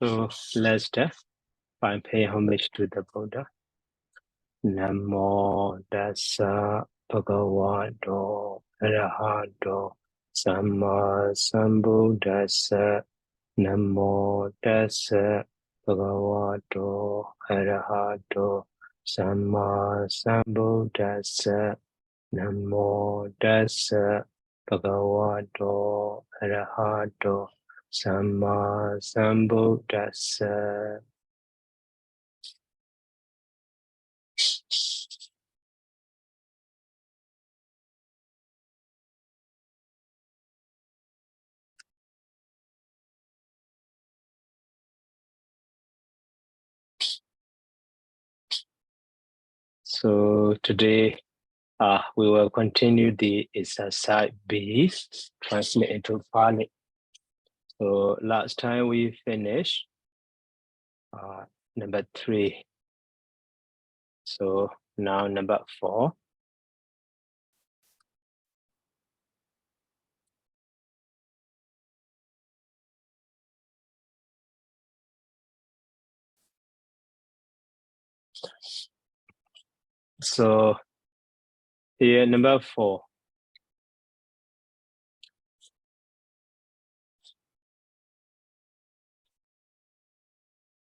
So let's find pay homage to the Buddha. Namo Tassa Bhagavato Arahato Samma Sambuddhassa. Namo Tassa Bhagavato Arahato Samma Sambuddhassa. Namo Tassa Bhagavato Arahato Samma Sambuddhassa. So today we will continue the exercise B, translate into Pali. So last time we finished number 3. So now number 4. So here number 4.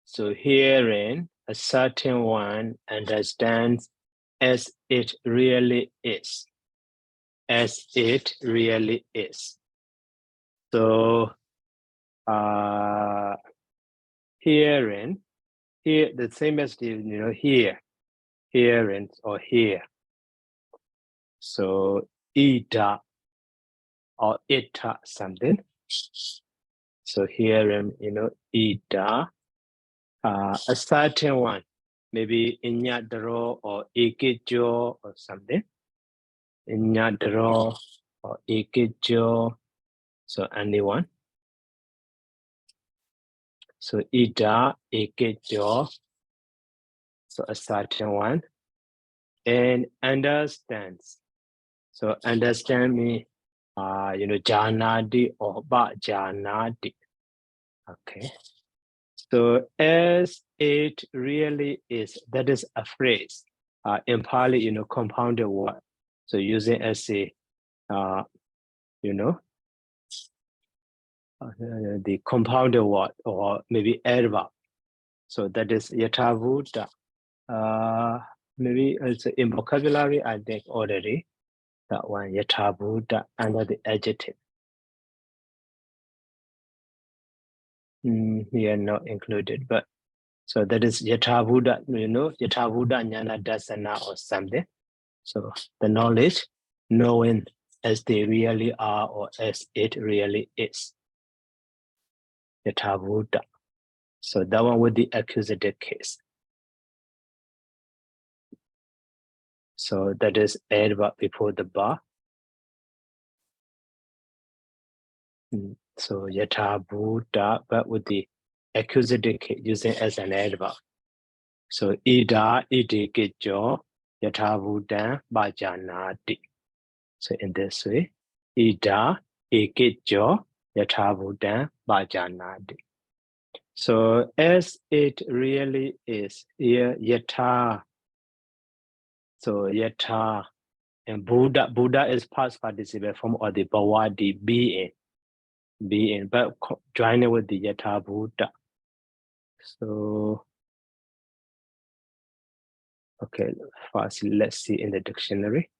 So herein a certain one understands as it really is. As it really is. So herein, here the same as the here, herein or here. So ita or ita something. So herein, ita, a certain one, maybe inyadro or ikijo or something. Inyadro or ikijo. So anyone. So ita, ikijo. So a certain one. And understands. So understand me, janadi or ba janadi. Okay. So as it really is, that is a phrase. In Pali, compounded word. So using as a, the compounded word or maybe adverb. So that is yathavuta. Maybe it's in vocabulary, I think already. That one, yathavuta, under the adjective. Here not included, but so that is yathavuta, yathavuta jnana dasana or something. So the knowledge, knowing as they really are or as it really is. Yathavuta. So that one with the accusative case. So that is adverb before the ba. So yathavuta, but with the accusative case using as an adverb. So ida idikijo yathavutan bajanati. So in this way, ida ikijo yathavutan bajanati. So as it really is, here yatha. So yatha and Buddha is past participle form of the bhavadi being, but join it with the yatha Buddha. So okay, first let's see in the dictionary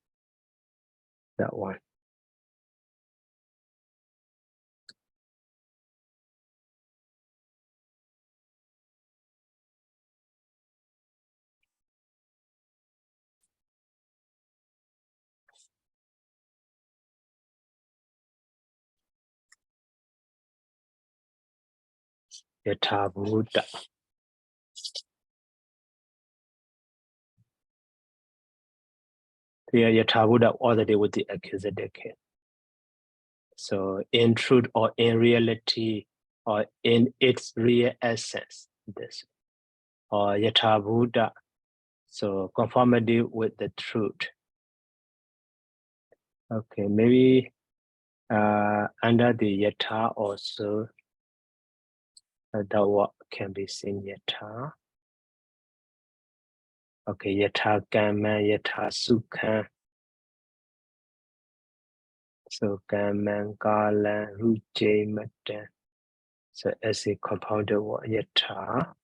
that one. Yatha Buddha. Here yatha Buddha already with the accusative case. So in truth or in reality or in its real essence, this or yatha Buddha. So conformity with the truth. Okay, maybe under the yatha also the can be seen yatha. Okay, yatha kama, yatha sukha. So kama, kala, ruche, mata. So as a compounded word, yatha.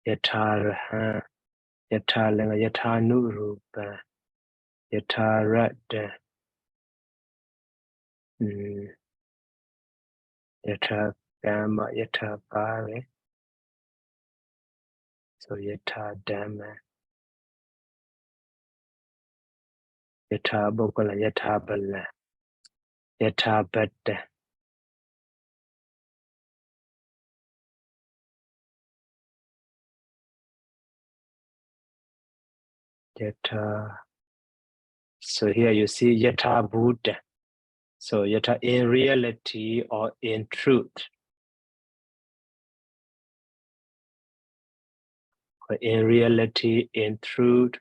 Yatha raha, yatha langa, yatha nurupa, yatha rata. Yatha kama, yatha pare. So yatha dhamma. Yatha bokala, yatha bala, yatha bhatta. Yatha. So here you see yatha Buddha. So yatha in reality or in truth. Or in reality, in truth,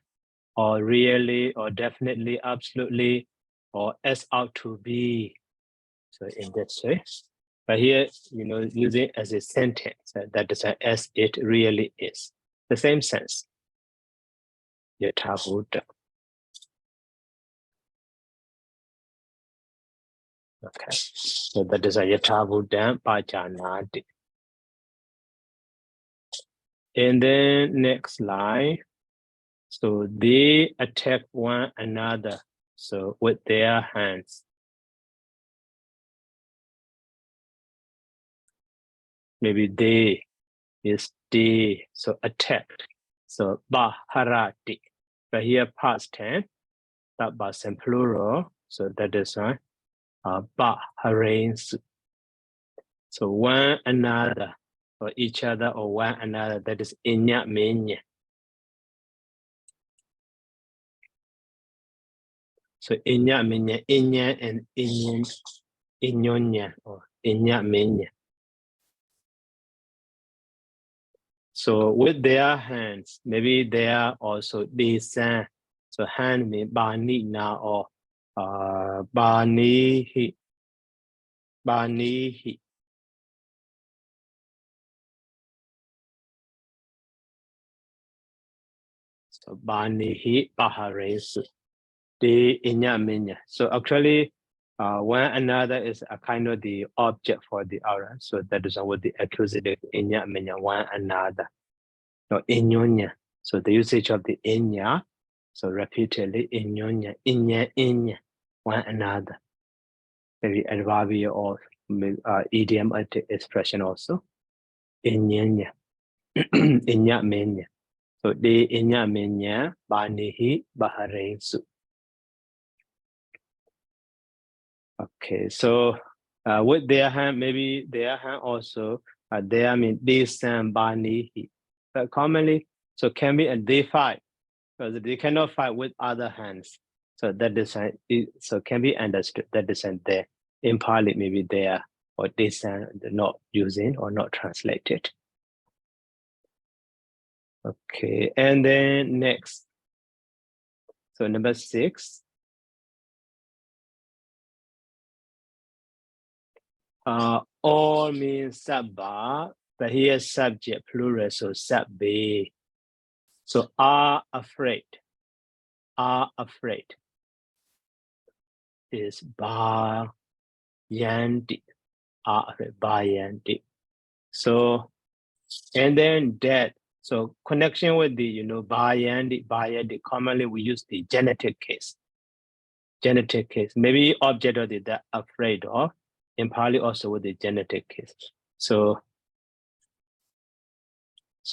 or really, or definitely, absolutely, or as out to be. So in that way. But here, using it as a sentence, that is as it really is. The same sense. Yatha Buddha. Okay. So that is a yatha Buddha pajanati. And then next line. So they attack one another. So with their hands. Maybe they is they. So attacked. So baharati. But here past tense. That was in plural. So that is baharains. So one another, or each other, or one another. That is inya menya. So inya menya, inya and inyonya, or inya menya. So with their hands, maybe they are also desan. So hand means bani na or banihi. Banihi. So banihi baharesu. The inya minya. So actually, one another is a kind of the object for the other. So that is what the accusative inya minya, one another. No inyonya. So the usage of the inya. So repeatedly inyonya, inya, one another. Maybe adverbial or idiom expression also. Inyanya, inya minya. So the inya minya banihi baharesu. Okay, so with their hand, maybe their hand also, they mean this bani. But commonly, so can be and they fight because they cannot fight with other hands. So that design, so can be understood that design there. In Pali, maybe there or this not using or not translated. Okay, and then next. So number 6. All means sabba, but here subject plural, so sabbe. So are afraid is ba yandi, are afraid, ba yandi. So and then that. So connection with the ba yandi. Commonly we use the genitive case. Genitive case, maybe object of the that afraid of. In Pali also with the genitive case. So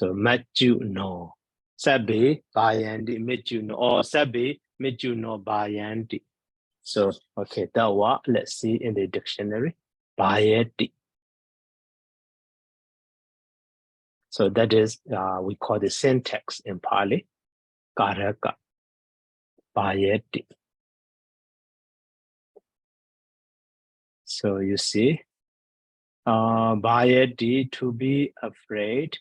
maju no. Sabi bayandi maju no or sabi maju no bayandi. So okay, that one let's see in the dictionary. Bayandi. So that is we call the syntax in Pali. Karaka. Bayandi. So you see, bayandi to be afraid.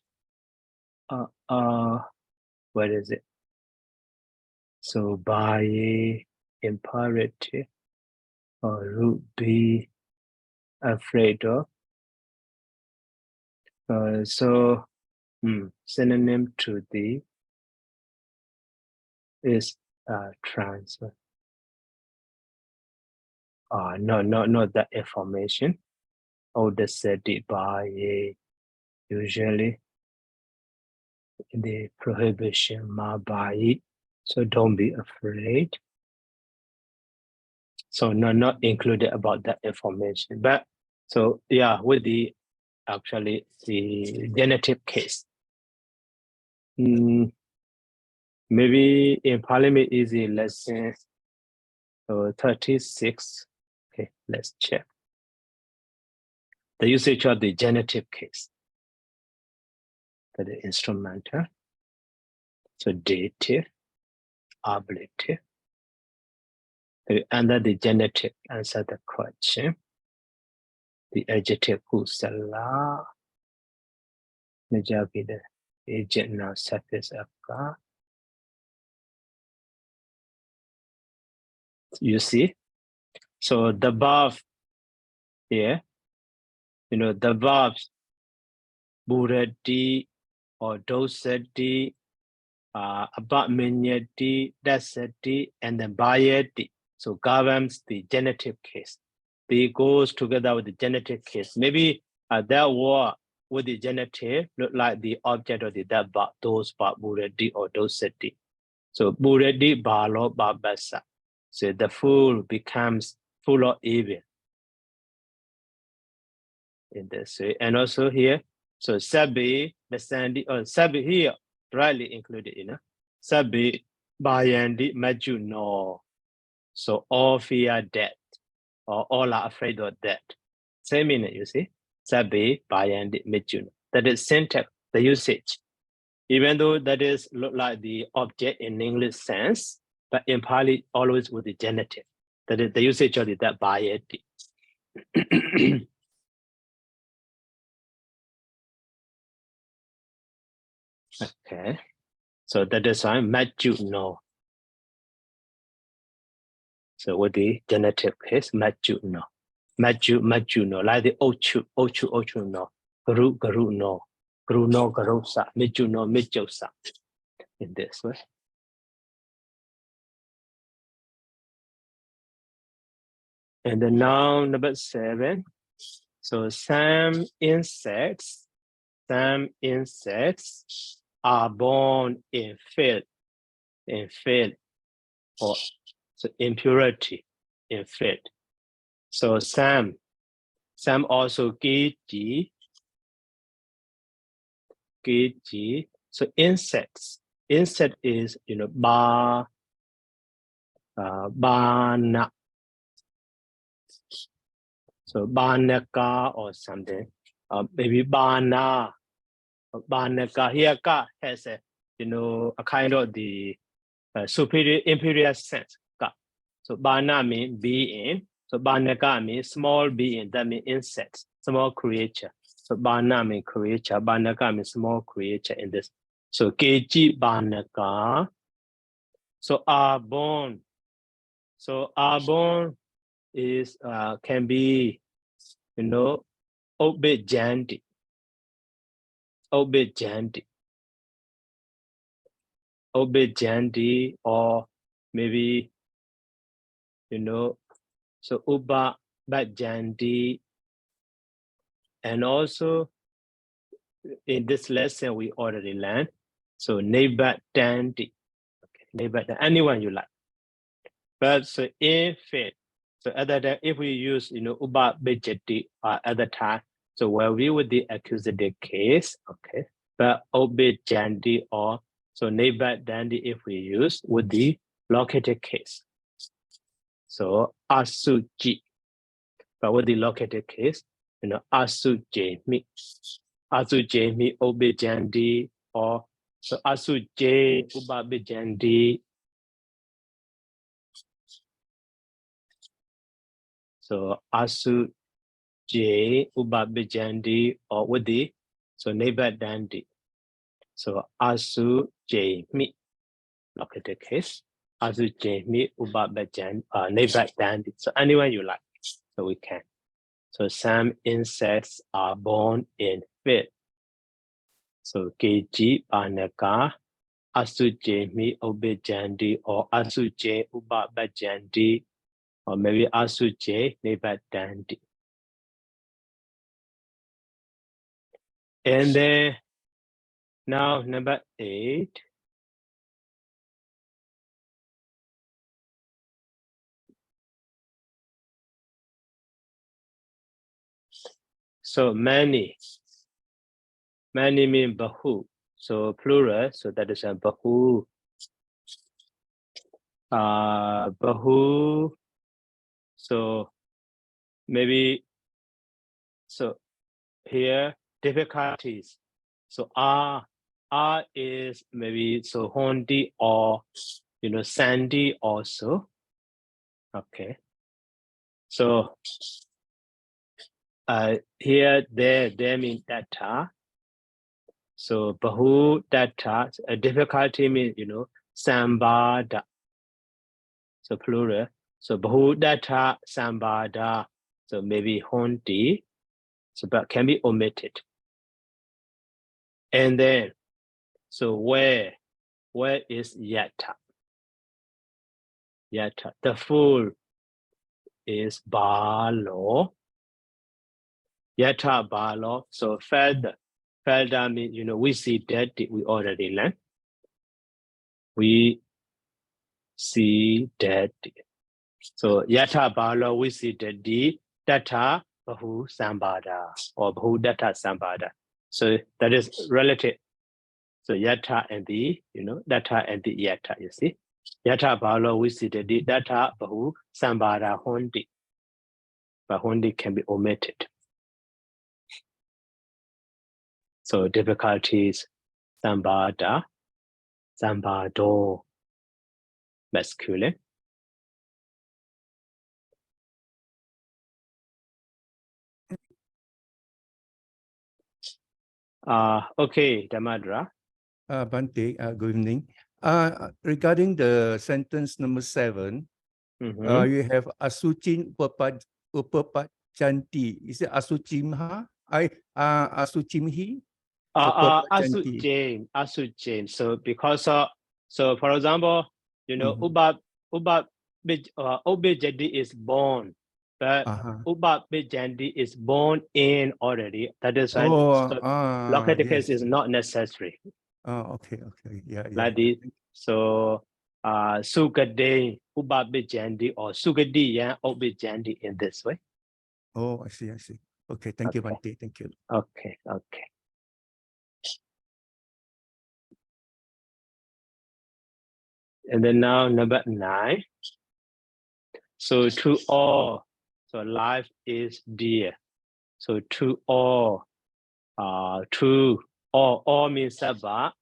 What is it? So baye imperative or be afraid of. So synonym to the is transfer. No, not that information. Order set by usually the prohibition by. So don't be afraid. So not included about that information. But so yeah, with the actually the genitive case. Maybe in Parliament Easy lesson 36. Okay, let's check. The usage of the genitive case. The instrumental. So dative, ablative. Under the genitive, answer the question. The adjective kusala. Najabi the agent now surface of God. You see? So the verb here, the verbs burati or dosati, abatminyati, dasati, and then bayati. So governs the genitive case. They goes together with the genitive case. Maybe that word with the genitive look like the object of the that verb, those verb burati or dosati. So burati balo babasa. So the fool becomes full of evil in this way. And also here, so sabi, the sandy, or sabi here, rightly included, sabi, bayandi, maju, no. So all fear death, or all are afraid of death. Same meaning, you see, sabi, bayandi, maju. That is syntax, the usage. Even though that is look like the object in English sense, but in Pali always with the genitive. That is the usage of that bayandi. Okay, so that is why maju, no. So with the genitive case, maju, no. Maju, no. Like the ochu, no. Garu, no. Garu, no, garosa. Miju, no, mijosa. In this way. And the noun number 7. So some insects are born in filth, or so impurity, in filth. So some also giji. So insect is bana. So banaka or something. Maybe bana. Banaka here ka has a kind of the superior inferior sense. Ka. So bana means being. So banaka means small being. That means insects, small creature. So bana means creature. Banaka means small creature in this. So keji banaka. So are born. So are born is can be obejandi, or maybe so uba bajandi. And also in this lesson we already learned, so neighbor dandy. Okay, neighbor, anyone you like. But so in fact, so other than if we use uba bajati at the time, so where we with the accusative case, okay, but obejandi or so neighbor dandy if we use with the located case. So asuji, but with the located case, asujemi, obejandi, or so asuje ubabejandi. So asuje ubabejandi, or with the so neighbor dandy. So asujemi, located case. Asujemi ubabejandi, neighbor dandy. So anyone you like, so we can. So some insects are born in filth. So Keji Panaka Asujemi Obejandi or Asuje Ubabajandi or maybe Asuje Nebadandi. And then now number 8. So many mean bahu. So plural, so that is a bahu. Bahu. So maybe so here difficulties. So R is maybe so Hondi or Sandy also. Okay. So here there mean data. So bahu data, difficulty means sambada. So plural. So bahu data sambada. So maybe Hondi. So but can be omitted. And then so where is yata? Yata. The full is balo. Yata balo. So further means we see that we already learned. We see that. So yata balo we see that data bahu sambada or bahu data sambada. So that is relative. So yata and the data and the yata, you see. Yata balo we see that data bahu sambada hondi. But hondi can be omitted. So difficulties sambada, sambado, masculine. Okay, Damadra. Bante, good evening. Regarding the sentence number 7, you have Asuchin Upapat Chanti. Is it Asuchimha? Asuchimhi? Asuchin. So because so for example, Ubajadi is born, but Ubajadi is born in already. That is why located case is not necessary. Okay. Yeah. Like this. So Sugade Ubajandi or Sugadi yan Ubajandi in this way. Oh, I see. Okay, thank you, Bante. Thank you. Okay. And then now number 9. So to all, so life is dear. So to all, all means sabba.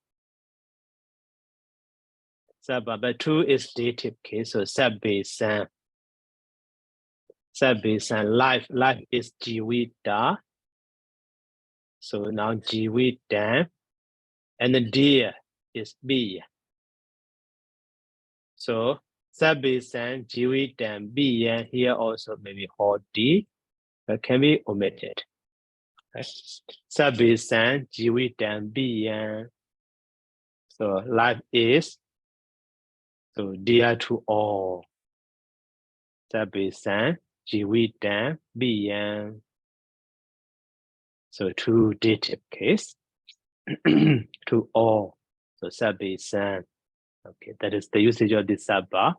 Sabba, but to is dative case. So sabbe san. Life is jiwita. So now jiwita, and the dear is be. So sabbe san jiwita be here also maybe hodi, but can be omitted. Sabbe san jiwita be. So life is so dear to all. Sabbe san jiwita be. So to dative case. To all. So sabbe san. Okay, that is the usage of the sabba.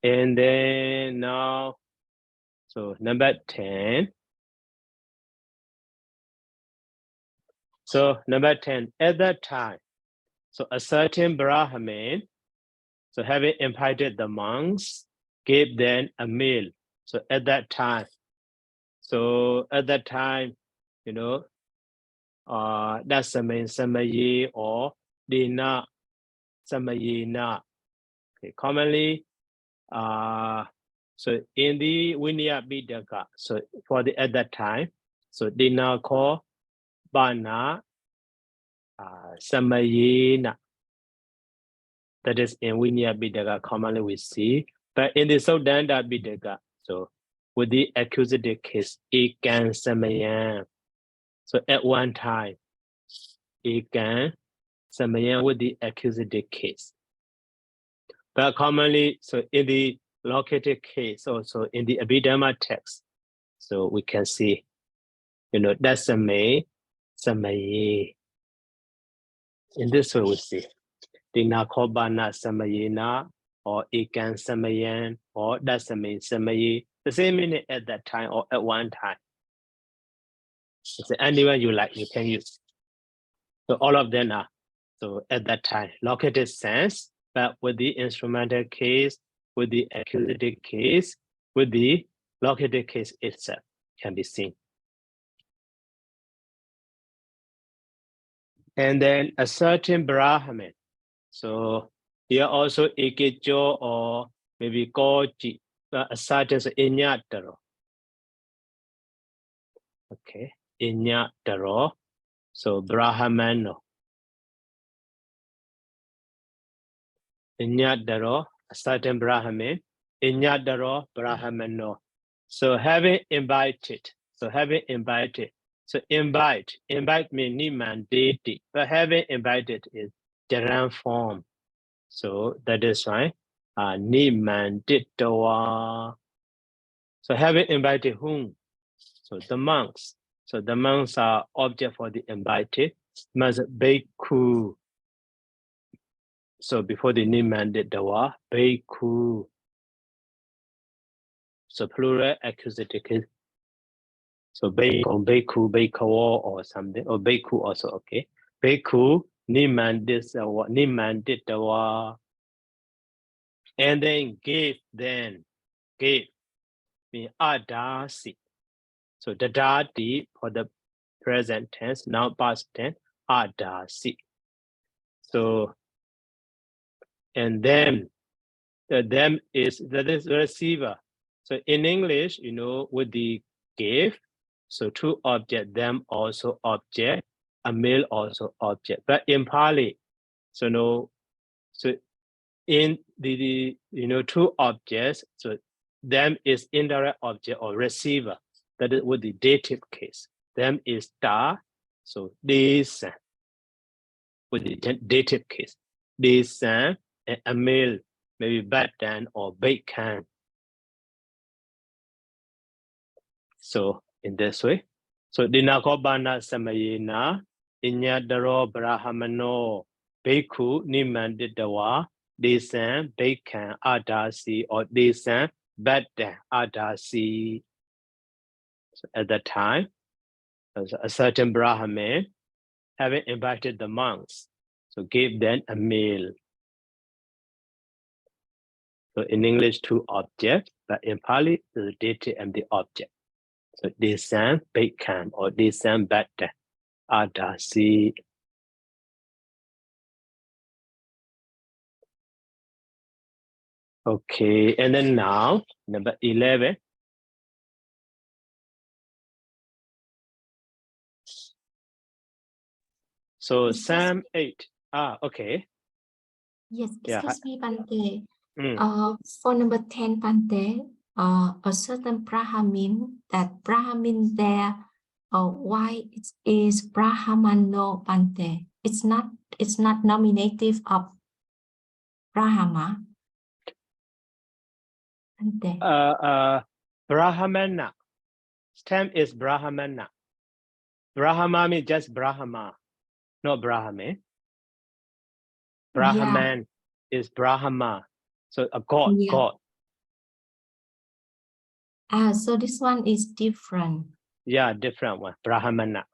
And then now, so number 10. So number 10, at that time, so a certain Brahmin, so having invited the monks, gave them a meal. So at that time, that's Samaye or Dina Samayena. Okay, commonly, so in the Vinaya Bidaka, so for the at that time, so Dina call Bana Samayena. That is in Vinaya Bidaka commonly we see. But in the Sodanda Bidaka, so with the accusative case, ikan samayan. So at one time, ikan samayan with the accusative case. But commonly, so in the locative case, also in the Abhidhamma text, so we can see, dasame, samaye. In this way, we see Dina Kobana Samayena or Ikan Samayan or Dasame Samaye, the same meaning at that time or at one time. So anywhere you like, you can use. So all of them are so at that time locative sense, but with the instrumental case, with the accusative case, with the locative case itself can be seen. And then a certain Brahman. So here also Ikejo or maybe Koji, a certain Inyataro. Okay, Inyataro. So Brahmano. Inyataro, a certain Brahman. Inyataro, Brahmano. So having invited. So invite means niman deity, but having invited is Jaran form. So that is why niman ditawa. So having invited whom? So the monks. So the monks are object for the invited. Mas bhikkhu. So before the niman ditawa, bhikkhu. So plural accusative. So bhikkhu, bhikkhu, bhikkhawa or something, or bhikkhu also, okay. Bhikkhu, niman ditawa. And then give, mean adasi. So dadati for the present tense, now past tense, adasi. So, and then the them is receiver. So in English, with the give, so two object, them also object, a male also object. But in Pali, so in the two objects, so them is indirect object or receiver. That is with the dative case. Them is da, so this with the dative case. This and a male, maybe batan or bacon. So in this way, so dinakobana samayena inyadaro brahmano bhikkhu nimanditawa desan bacon adasi or desan batan adasi. So at that time, a certain Brahmin having invited the monks, so gave them a meal. So in English, two objects, but in Pali, the deity and the object. So desan bacon or desan batan adasi. Okay, and then now, number 11. So Psalm 8. Okay. Yes, Yeah. excuse me, Bante. For number 10, Bante, a certain Brahmin, that Brahmin there, why it is Brahmano, Bante? It's not nominative of Brahma. Bante. Brahmana. Stem is Brahmana. Brahma means just Brahma, not Brahmin. Brahman is Brahma. So a god, God. So this one is different. Yeah, different one. Brahmana.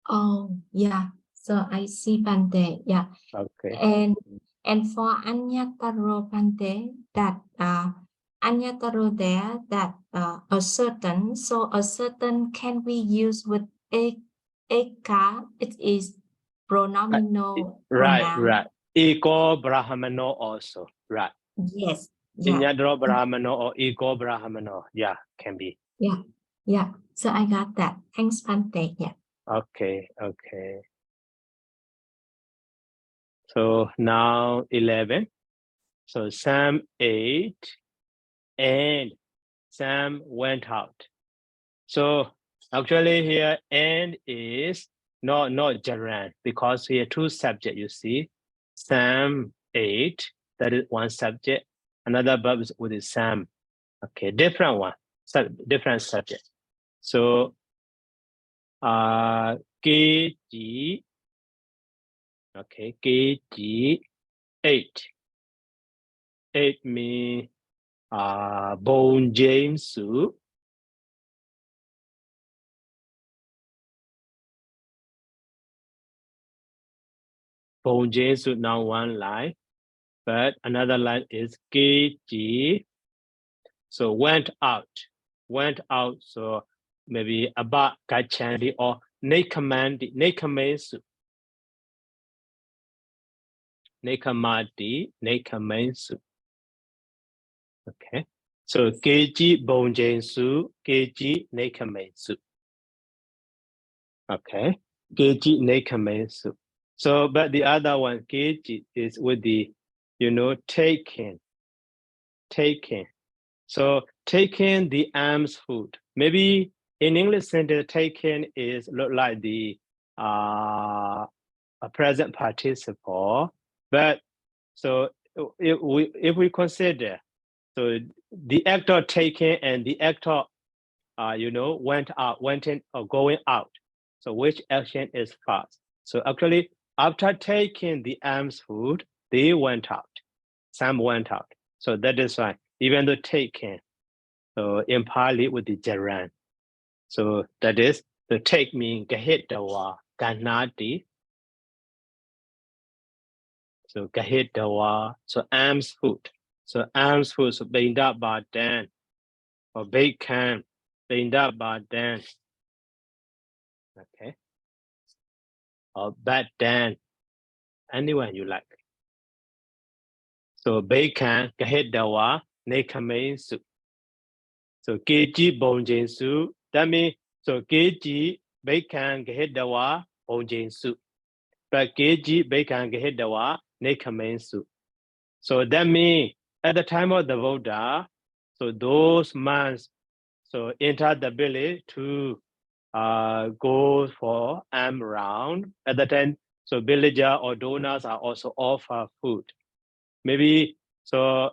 Oh, yeah. So I see, Bante. Yeah. Okay. And for Anyataro, Bante, that Anyataro there, that a certain, so a certain can be used with eka, it is pronominal pronoun. Right. Ego Brahmano also. Right. Yes. Yeah. Inyadro Brahmano or ego Brahmano. Yeah, can be. Yeah. So I got that. Thanks, Bante. Yeah. Okay. So now 11. So Psalm 8 and Sam went out. So actually here and is not gerund because here two subject you see. Sam ate, that is one subject. Another verb is with Sam. Okay, different one, different subject. So KG, okay, KG 8. 8 means bone James soup. Bone James soup now one line, but another line is KG. So went out. So maybe about Kachandi or Nekamandi, Nekamesu. Nekamadi, Nekamesu. Okay. So Keiji Bonjensu, Keiji Nekamesu. Okay. Keiji Nekamesu. So, but the other one, Keiji, is with the, taking. So taking the arms food. Maybe in English sentence, taking is look like the a present participle. But so if we consider, so the actor taking and the actor went in or going out. So which action is first? So actually, after taking the arms food, they went out. Sam went out. So that is why, even though taken, so imparly with the gerund. So that is the take mean gahitawa ganati. So gahitawa, so arms food. So arms food, so binda badan or bacon, binda badan. Okay. Or badan, anyone you like. So bacon, gahitawa, nekame soup. So keji bonjin soup. That means so keji bacon gahitawa bonjin soup. But keji bacon gahitawa nekame soup. So that means at the time of the Buddha, so those monks so enter the village to go for round. At the time, so villager or donors are also offer food. Maybe so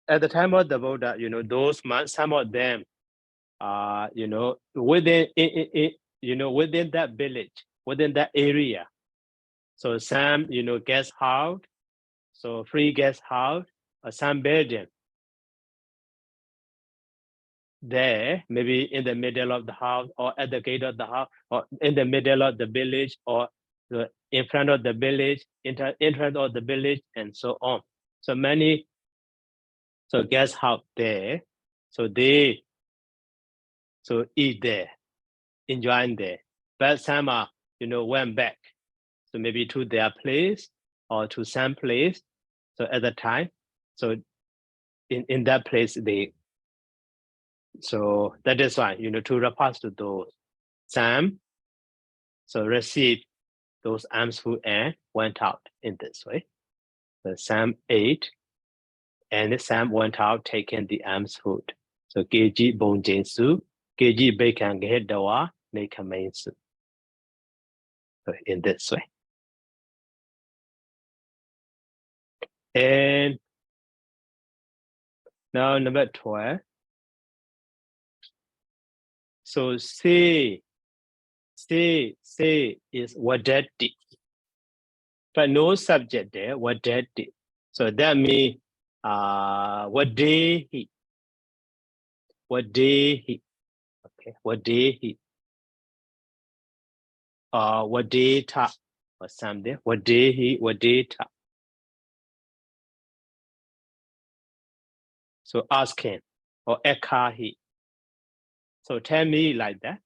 at the time of the Buddha, those monks, some of them within within that village, within that area. So some, guest house, so free guest house, or some building. There, maybe in the middle of the house or at the gate of the house or in the middle of the village or in front of the village, in front of the village and so on. So many, so guest house there. So they, so eat there, enjoying there. But some are, went back. So maybe to their place or to some place. So at the time, so in that place, so that is why, to repass to those. Sam, so received those alms food and went out in this way. So Sam ate and Sam went out taking the alms food. So Geji Bonjinsu, Geji Bacon Gedawa, Nekamensu. So in this way. And now number 12. So say is what that did. But no subject there, what that did. So that means what day he. What day he. Okay, what day he. What data or something. What day he, what data. So ask him or eka he. So tell me like that.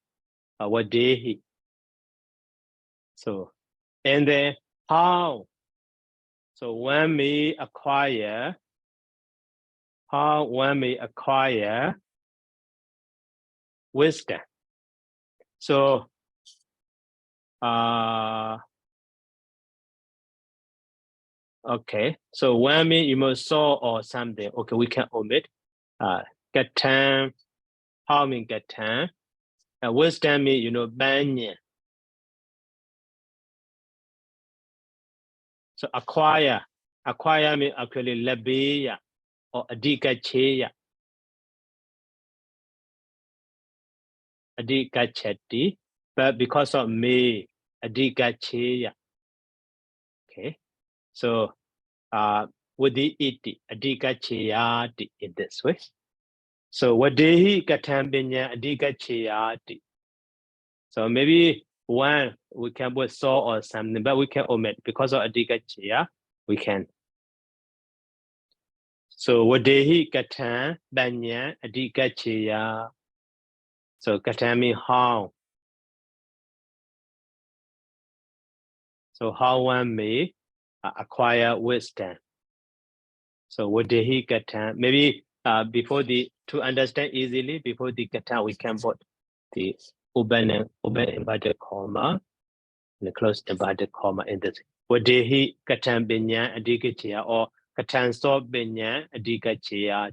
What day he. So and then how. So when we acquire, wisdom. So okay. So when we saw or something, okay, we can omit. Get time how mean Gatan. And wisdom mean, you know, banyan. So acquire mean actually labeya or adika cheya. Adika cheti, but because of me, adika cheya. Okay, so with the iti, adika cheyati in this way. So wadehi katambinya adika cheyati. So maybe one we can put saw or something, but we can omit because of adika cheya, we can. So wadehi katan banya adika cheya. So katan means how. So how one may acquire wisdom. So wadehi katan. Maybe before to understand easily, before the katan, we can put the open inverted comma and close inverted comma in this. Wadehi katan binya adika or katan so binya adika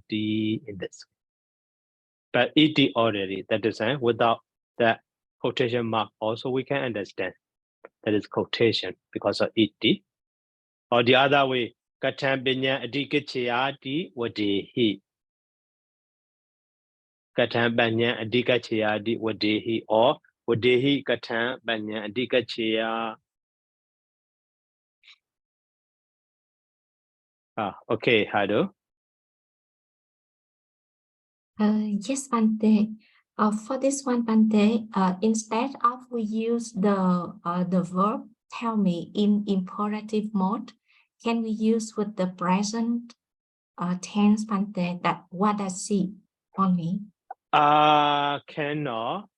di in this. But it already, that is without the quotation mark also we can understand. That is quotation because of it. Or the other way, katan binya adika di wadehi. Katan banya adika di wadehi or wadehi katan banya adika cheya. Okay, Hado. Yes, Bante. For this one, Bante, instead of we use the verb tell me in imperative mode, can we use with the present tense, Bante, that what I see only? Cannot,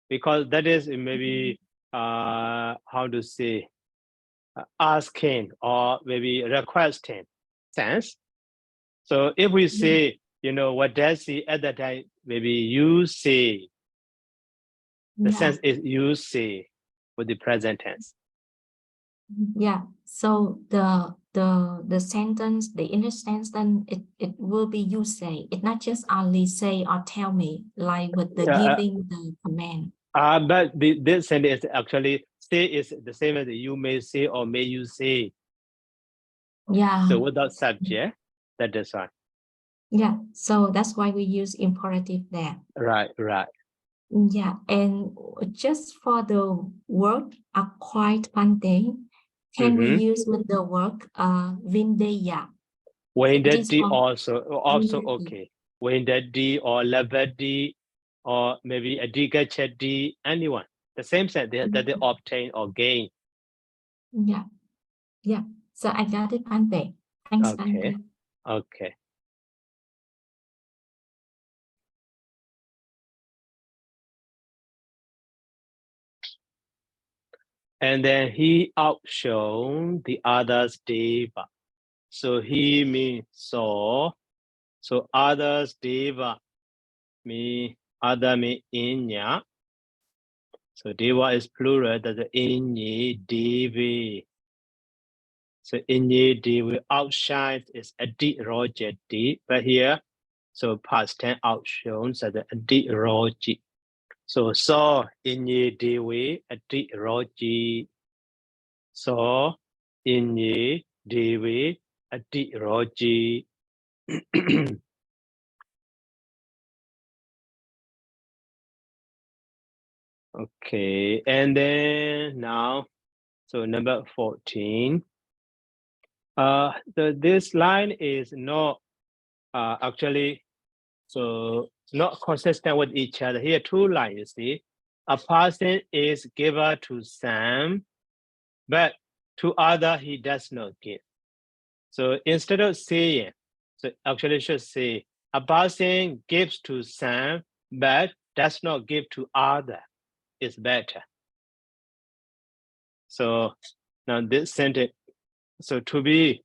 because that is maybe how to say asking or maybe requesting sense. So if we say, you know, what does he at that time, maybe you say, the sense is you say with the present tense. Yeah. So the sentence, the English sentence, it will be you say. It's not just only say or tell me, like with the giving the command. But this sentence actually say is the same as you may say or may you say. Yeah. So without subject, that is right. Yeah. So that's why we use imperative there. Right. Yeah. And just for the word acquired Bante, can we use with the word vindeya? When that D also okay. When that D or level D or maybe a Diga chat D, anyone. The same set that they obtain or gain. Yeah. Yeah. So I got it, Bante. Thanks, Okay. Bante. Okay. And then he outshone the others deva. So he means so. So others deva mean other mean inya. So deva is plural, that's inye devi. So inye devi outshines is adi roja di, but here, so past tense outshone, so the adi roji. So inye devi adi roji. So inye devi adi roji. Okay, and then now, so number 14. This line is not actually so not consistent with each other. Here, two lines, you see. A person is giver to some, but to other he does not give. So instead of saying, so actually should say, a person gives to some, but does not give to other is better. So now this sentence, so to be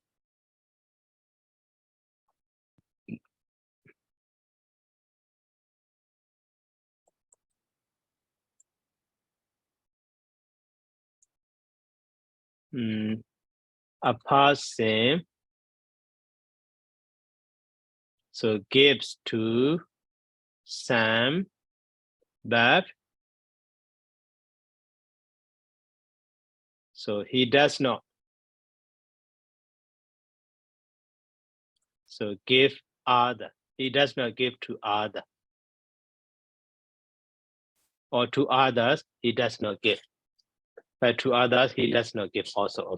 a person so gives to some but so he does not. So give other. He does not give to other. Or to others, he does not give. But to others, he does not give also.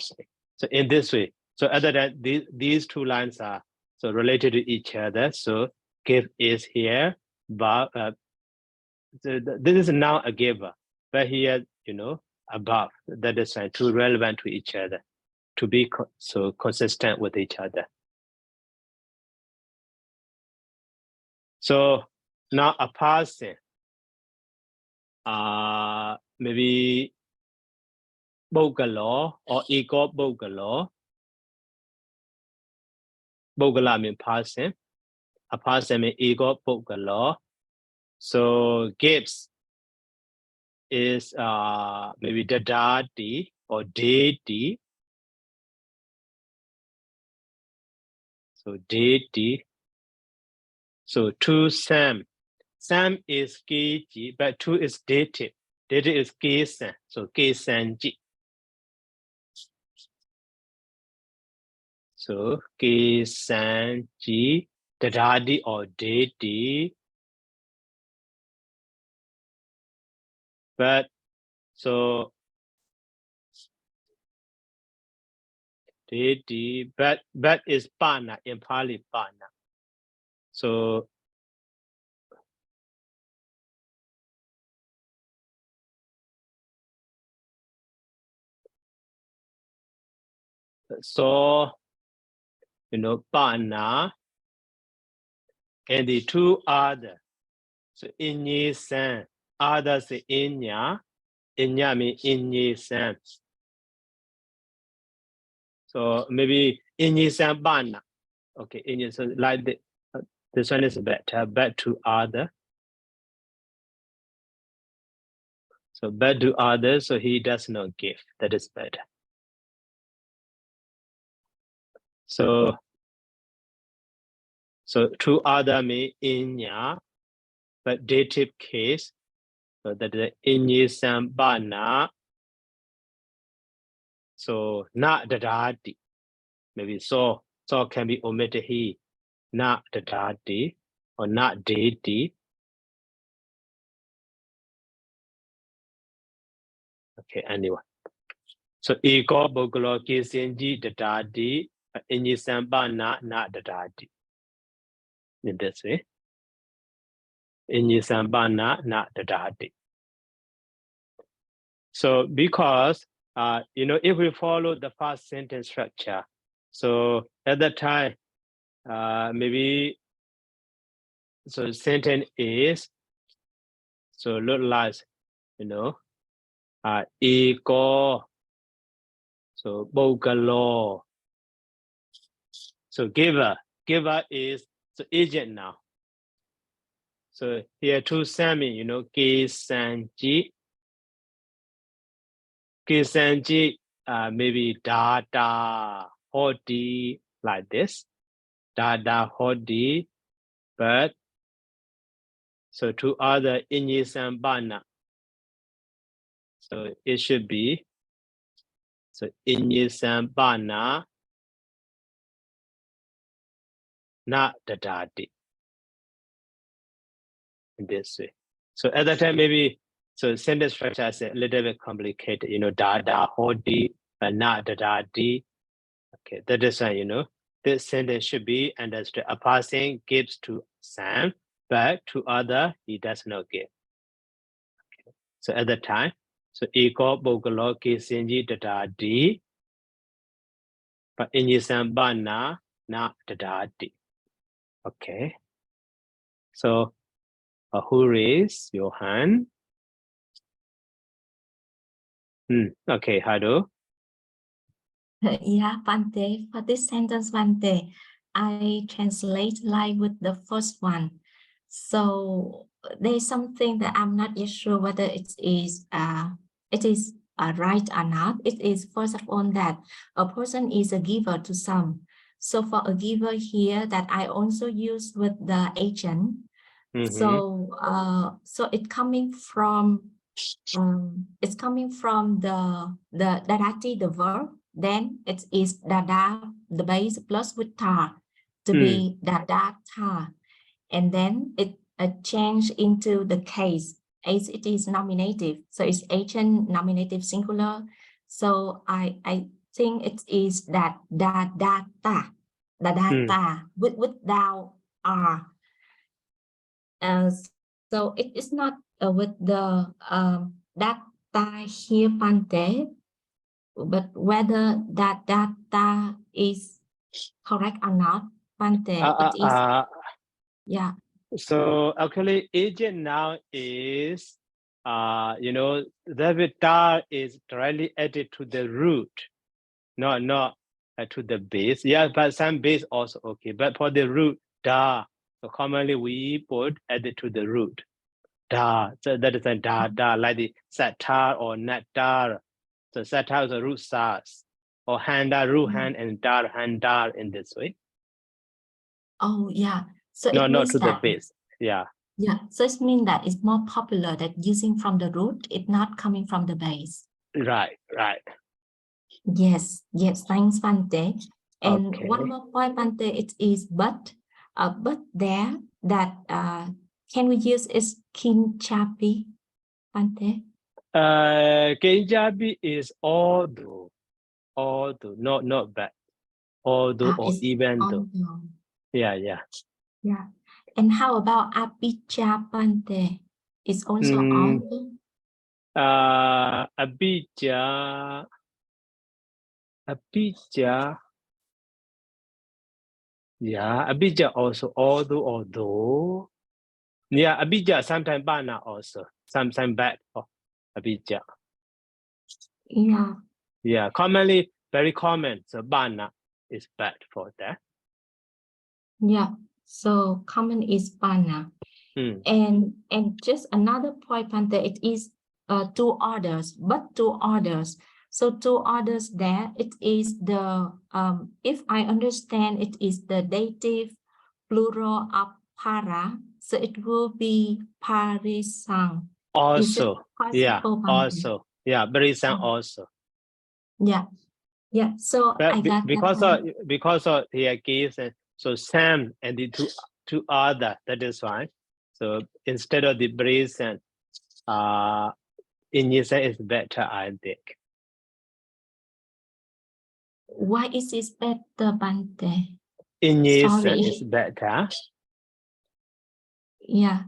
So in this way, so other than these two lines are so related to each other. So give is here, but this is now a giver. But here, above, that is two relevant to each other, to be so consistent with each other. So now a person, maybe Bogalo or ego Bogalo. Bogala means person. A person means ego Bogalo. So gives is maybe dadadi or dedi. So dedi. So to Sam. Sam is kiji, but two is dative. Dative is kisan. So kisanji. So kisanji, dadadi or dedi. But so dedi, but is pana in Pali pana. So pana and the two other. So inye san, others inya means inye san. So maybe inye san pana. Okay, inye, so like this one is better, but to other. So but to others, so he does not give. That is better. So to other means inya, but dative case. So that is inye sambana. So not dadadi. Maybe so can be omitted here. Not dadadi or not dedi. Okay, anyway. So ego bogolo kisinji dadadi inye sambana not dadadi. In this way. Inye sambana not dadadi. So because if we follow the first sentence structure, so at that time, maybe so sentence is so look like ego, so bogalo. So giver is so agent now. So here to Sammy, kisanji. Kisanji, maybe dada hodi like this. Dada hodi, but so to other inyisambana. So it should be so inyisambana not dadadi. In this way. So at that time, maybe so sentence structure is a little bit complicated, dada hodi, but not dadadi. Okay, that is why this sentence should be understood. A person gives to Sam, but to other he does not give. Okay. So at that time, so ego bogalo kisinji dadadi, but inyisambana na dadadi. Okay. So who raised your hand? Okay, Hado. Yeah, Bante, for this sentence, Bante, I translate like with the first one. So there's something that I'm not yet sure whether it is right or not. It is first of all that a person is a giver to some. So for a giver here that I also use with the agent. So so it's coming from the dadati, the verb, then it is dada, the base plus with ta to be dadata, and then it change into the case as it is nominative, so it's agent nominative singular. So I think it is that dadata with thou are. So it is not with the data here pante, but whether that data is correct or not, pante, it is, yeah. So actually, agent now is, the da is directly added to the root, not to the base. Yeah, but some base also okay. But for the root, da, so commonly we put added to the root. Da, so that is a da, like the satar or natar. So satar is a root sas, or handa, root hand, and dar, handar in this way. Oh, yeah. So No, it not means to the that, base. Yeah. yeah. So it means that it's more popular that using from the root, it's not coming from the base. Right. Yes, thanks, Pante. And Okay. one more point, Pante, it is but there that can we use is kinchapi, Pante? Kinjabi is although, not bad. Although or It's even though. although. Yeah. Yeah. And how about apicha, Pante? It's also although. Abija. Yeah, Abija also, although. Yeah, Abija sometimes bana also, sometimes bad for Abija. Yeah. Yeah, commonly, very common. So bana is bad for that. Yeah. So common is bana. And just another point, Pante, it is two orders, but two orders. So two orders there, it is the, if I understand, it is the dative plural of para. So it will be parisang. Also, yeah, possible, Pante? also, yeah, parisang also. Yeah. So But I got because of here gives so Sam and the two other, that is fine. So instead of the brazen, Inisa is better, I think. Why is it better, Pante? Inisa is better. Yeah.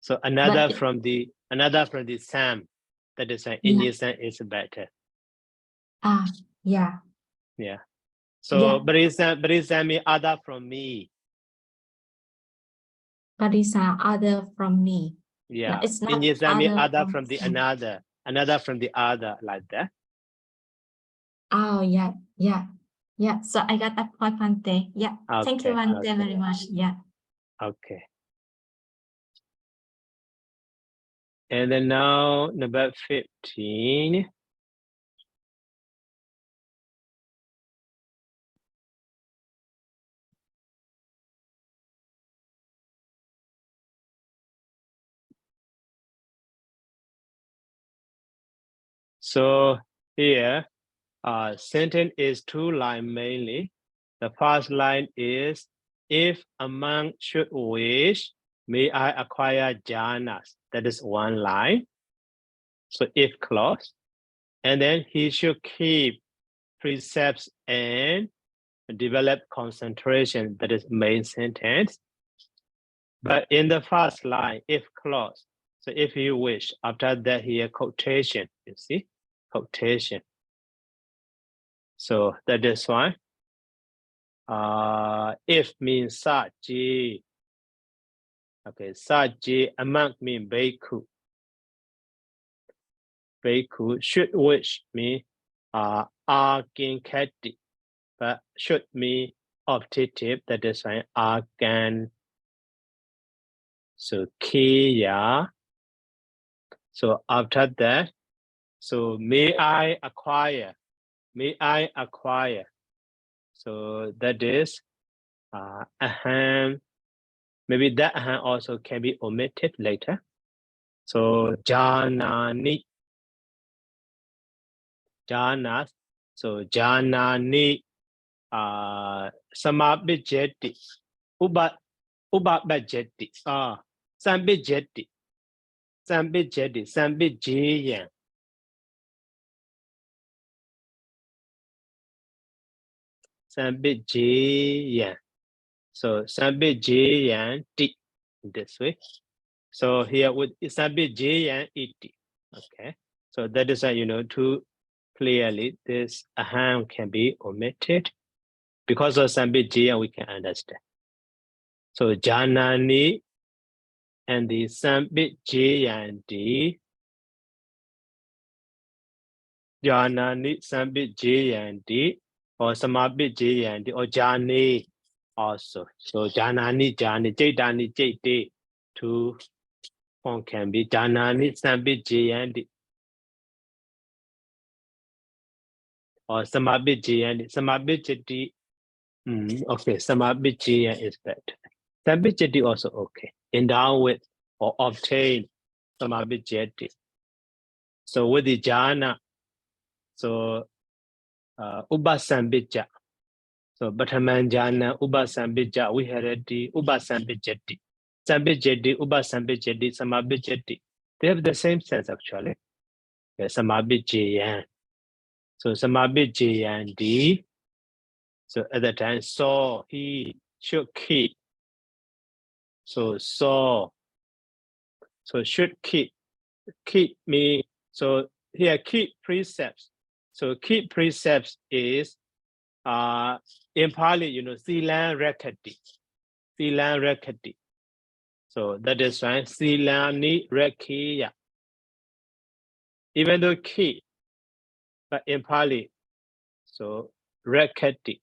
So another from the Sam, that is why Inisa is better. Yeah. Yeah. So brazen means other from me. Parisa, other from me. Yeah. No, it's not other from the another from the other, like that. Oh, yeah. So I got that point, Pante. Yeah. Okay, thank you, Pante, very much. Yeah. Okay. And then now number 15. So here, sentence is two lines mainly. The first line is, if a monk should wish, may I acquire jhanas. That is one line. So if clause. And then he should keep precepts and develop concentration. That is main sentence. But in the first line, if clause. So if you wish, after that here, quotation, you see, quotation. So that is why. If means saji. Okay, saji, among mean bhikkhu. Bhikkhu should wish me aginkati, but should mean optative, that is why agan. So kiya. So after that, so may I acquire. So that is aham maybe that also can be omitted later. So janani, janas. So janani, samabijeti, ubabajeti, sambijeti, sambijiyan. Sambijiyan. So sambijiyan ti, this way. So here with sambijiyan iti. Okay. So that is too clearly this aham can be omitted. Because of sambijiyan we can understand. So janani and the sambijiyanti. Janani sambijiyanti or samabijiyanti or jani also. So janani, jaitani, jaite. Two form can be janani sambijiyanti or samabijiyanti. Samabijiti. Okay, samabijiyan is better. Sambijiti also okay. Endow with or obtain samabijiti. So with the jhana, so ubasambija. So bataman jhana, ubasambija, we had the ubasambijati. Sambijati, ubasambijati, samabijati. They have the same sense actually. Samabijiyan. So samabijiyan di. So at the time, so he should keep. So should keep me. So here keep precepts. So keep precepts is in Pali, silan rekati. So that is why silani rekiya. Even though keep, but in Pali, so rekati.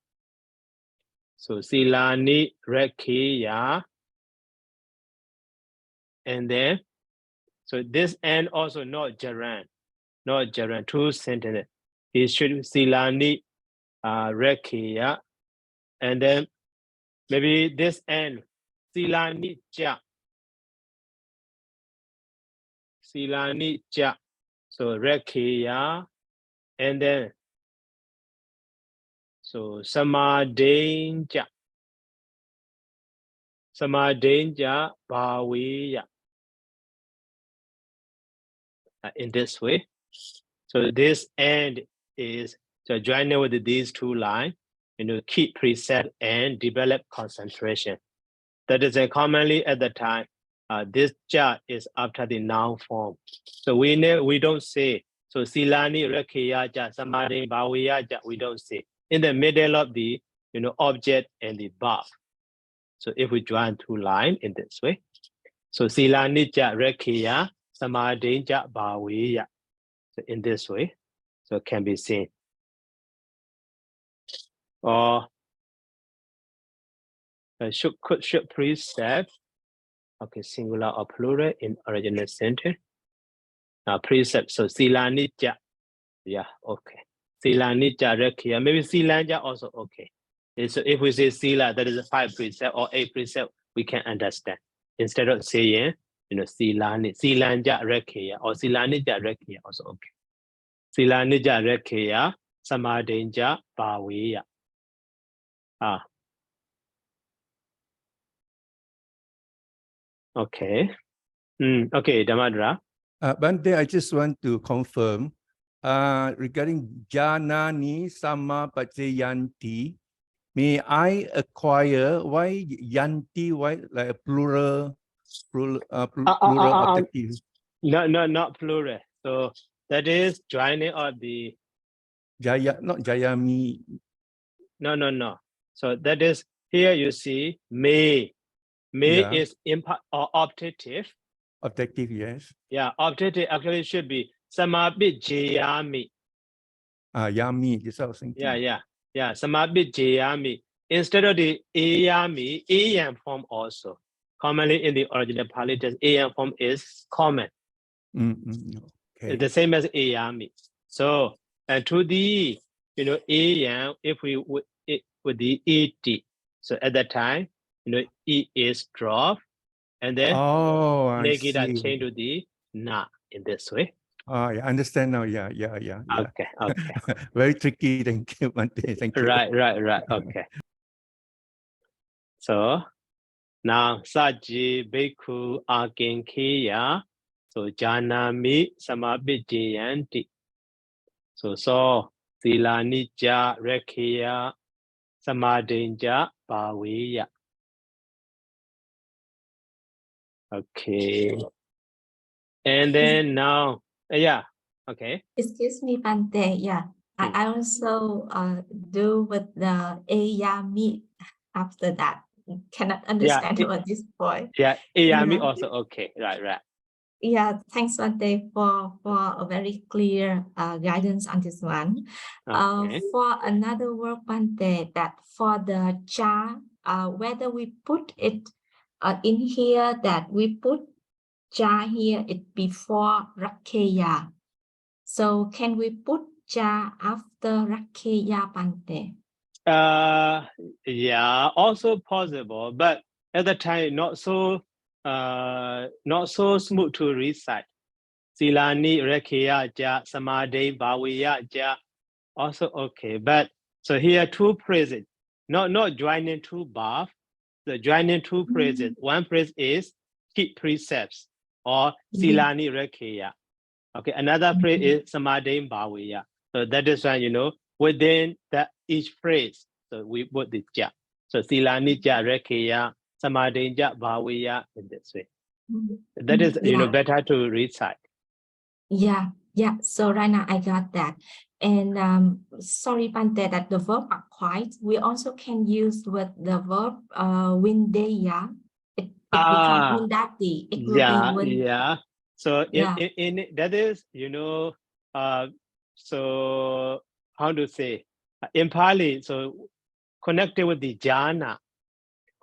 So silani rekiya. And then, so this end also not jaran, two sentences. It should silani rekiya. And then maybe this end, silani ja. Silani ja. So rekiya. And then, so samadinja. Samadinja bhaviya. In this way. So this end is so joining with these two lines, keep preset and develop concentration. That is commonly at the time. This ja is after the noun form. So we don't say, so silani rekiya ja, samadhi bhaviya ja, we don't say. In the middle of the object and the verb. So if we join two lines in this way, so silani ja rekiya, samadhi ja bhaviya. So in this way, so it can be seen. Or should precept, okay, singular or plural in original sentence. Now precept, so silanija, yeah, okay. Silanija rekia, maybe silanja also okay. And so if we say sila, that is a 5 precept or 8 precept, we can understand. Instead of saying, silanja rekia or silanija rekia also okay. Silanija rekia, samadinja bhaviya. Okay. Okay, Damadra. Bante, I just want to confirm regarding janani sama pajayanti. May I acquire why yanti? Why like a plural objective? No, not plural. So that is joining of the Jaya, not jayami. No. So that is here you see may. May Yeah. is or objective. Objective, yes. Yeah, objective actually should be samabit jayami. Yami, this I was thinking. Yeah. Samabit jayami. Instead of the ayami, am form also. Commonly in the original Pali, the am form is common. Okay. It's the same as ayami. So and to the am, if we with the et, so at that time E is drop, and then Oh, I Negida see. change to the na in this way. Oh, I understand now. Yeah. Okay, okay. Very tricky. Thank you, Bante. Thank you. Right. Okay. So now Saji Bhikkhu Akin Kiya. So Janami Samabijayanti. So Sila Nija Rekhiya Samadinja Bhaviya. Okay. And then now, yeah, okay. Excuse me, Bante. Yeah, I also do with the Eyami after that. Cannot understand at this point. Yeah, Eyami Yeah. also okay. Right. Yeah, thanks, Bante, for a very clear guidance on this one. Okay. For another word, Bante, that for the cha, whether we put it in here, that we put cha here, it before rakeya. So can we put cha after rakeya, Bante? Yeah, also possible, but at the time not so smooth to recite. Silani Rekhiya Ja Samadhi Bhaviya Ja also okay. But so here two phrases, not joining two bhav, the joining two phrases. One phrase is keep precepts or Silani Rekhiya. Okay, another phrase is Samadhi Bhaviya. So that is why within that each phrase, so we put the ja. So Silani Ja Rekhiya, Samadhi Ja Bhaviya in this way. That is better to recite. Yeah. So right now I got that. And sorry, Bante, that the verb are quiet. We also can use with the verb windeya. It becomes windati. It will be wind. Yeah. So in that is so how to say in Pali, so connected with the jhana.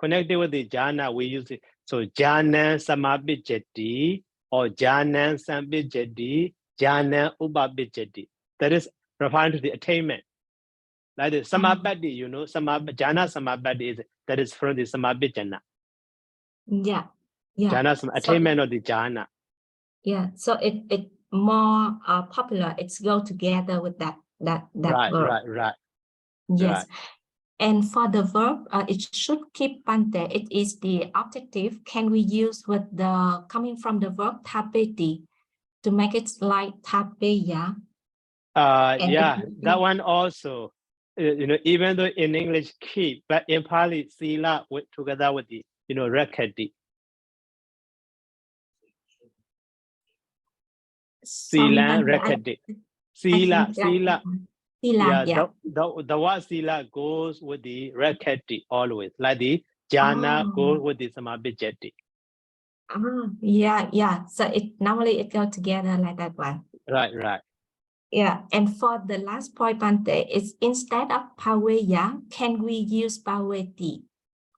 Connected with the jhana, we use it. So jhana samabhijati or jhana sambhijati, jhana ubabhijati. That is referring to the attainment. Like the samabhati, jhana samabhati that is from the samabhijana. Yeah. Jhana attainment of the jhana. Yeah. So it more popular. It's go together with that verb. Right. Yes. Right. And for the verb, it should keep Bante. It is the objective. Can we use with the coming from the verb tapeti to make it like tapeya? Yeah, that one also. Even though in English keep, but in Pali sila with together with the rekadi. Sila rekadi. Sila. Yeah. The word sila goes with the rekadi always. Like the jhana goes with the samabhijati. Yeah. So it normally goes together like that one. Right. Yeah, and for the last point, Bante, is instead of paveya, can we use paveti?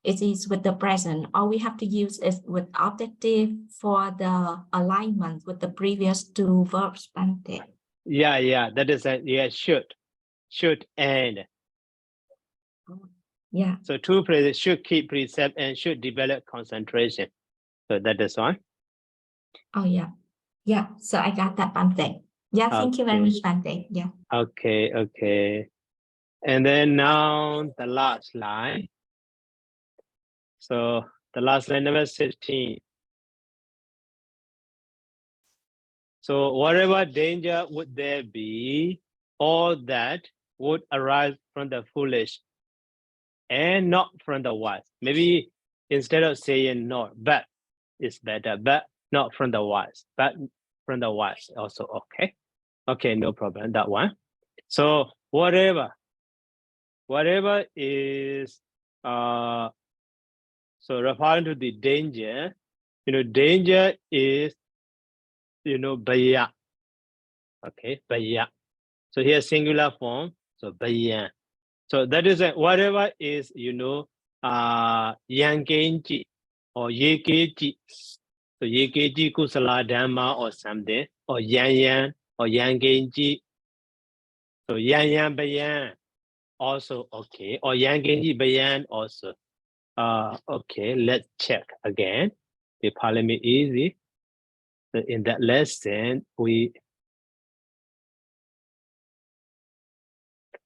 It is with the present, or we have to use it with objective for the alignment with the previous two verbs, Bante. Yeah, that is should and. Yeah. So two phrases, should keep precept and should develop concentration. So that is one. Oh yeah. So I got that, Bante. Yeah, thank you very much, Bante. Yeah. Okay. And then now the last line. So the last line, number 16. So whatever danger would there be, all that would arise from the foolish and not from the wise. Maybe instead of saying not, but it's better, but not from the wise, but from the wise also, okay? Okay, no problem, that one. So whatever is so referring to the danger, danger is baya. Okay, baya. So here singular form, so baya. So that is whatever is yangenji or yekeji. So yekeji kusala dhamma or something, or yan or yangenji. So yan bayan also okay, or yangenji bayan also. Okay, let's check again. The Parliament easy. So in that lesson,